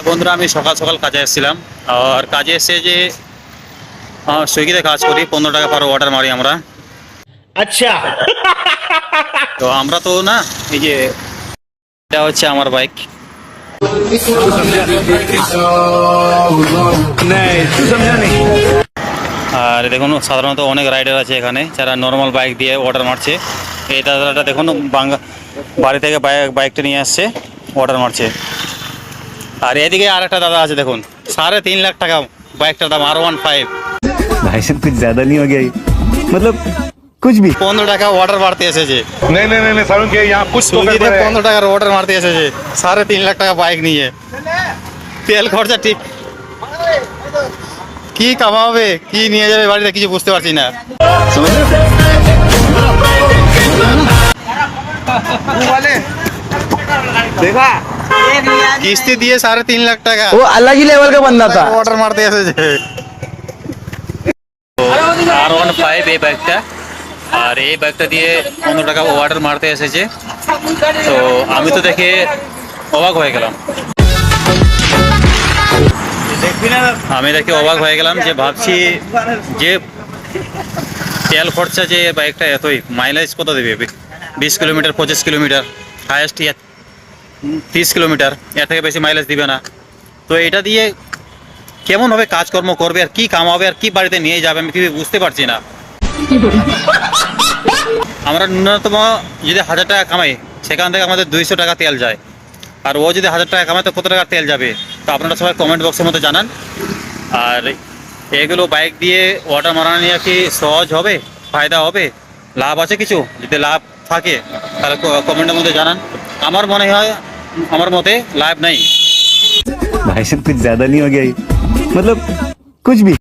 বন্ধুরা, আমি সকাল সকাল কাজে এসেছিলাম। আর কাজে এসে যে সুইগিতে কাজ করি, 15 টাকা পার অর্ডার মারি আমরা। अच्छा। তো আমরা তো না, এই যে এটা হচ্ছে আমার বাইক। আর দেখুন, সাধারণত অনেক রাইডার আছে এখানে যারা নর্মাল বাইক দিয়ে অর্ডার মারছে। এই দাদাটা দেখুন, বাড়ি থেকে বাইকটা নিয়ে আসছে, অর্ডার মারছে। আর এদিকে আর একটা দাদা আছে দেখুন, 3.5 লাখ টাকা বাইকটার দাম, R15। भाई साहब कुछ ज्यादा नहीं हो गया ये? मतलब कुछ भी। 15 টাকা অর্ডার মারতে এসেছে। नहीं नहीं नहीं सारुण के यहाँ कुछ तो সুইগিতে गड़बड़ है। 15 টাকার অর্ডার মারতে এসেছে 3.5 লাখ টাকা বাইক নিয়ে। তেল খরচা ঠিক কি কামাবে, কি নিয়ে যাবে বাড়িতে, কিছু বুঝতে পারছি না। देखा কিস্তি দিয়ে 3.5 লাখ টাকা वो अलग ही लेवल का बंदा था। অর্ডার মারতে এসেছে। R15 এই বাইকটা, আর এই বাইকটা দিয়ে 15 টাকা অর্ডার মারতে এসেছে। তো আমি তো দেখে অবাক হয়ে গেলাম। যে ভাবছি যে তেল খরচা, যে বাইকটা এতই মাইলেজ কত দেবে, 20 কিলোমিটার 25 কিলোমিটার, হায়েস্ট 30 কিলোমিটার, এর থেকে বেশি মাইলেজ দিবে না। তো এটা দিয়ে কেমনভাবে কাজকর্ম করবে, আর কি কামাবে, আর কি বাড়িতে নিয়ে যাবে, আমি কিছু বুঝতে পারছি না। আমরা ন্যূনতম যদি 1000 টাকা কামাই, সেখান থেকে আমাদের 200 টাকা তেল যায়। আর ও যদি 1000 টাকা কামায়, তো কত টাকা তেল যাবে? তো আপনারা সবাই কমেন্ট বক্সের মধ্যে জানান। আর এগুলো বাইক দিয়ে অর্ডার মারানো নিয়ে কি সহজ হবে, ফায়দা হবে, লাভ আছে কিছু? যদি লাভ থাকে তাহলে কমেন্টের মধ্যে জানান। আমার মনে হয়, আমার মতে লাভ নাই। भाई साहब कुछ ज्यादा नहीं हो गया ये? मतलब कुछ भी।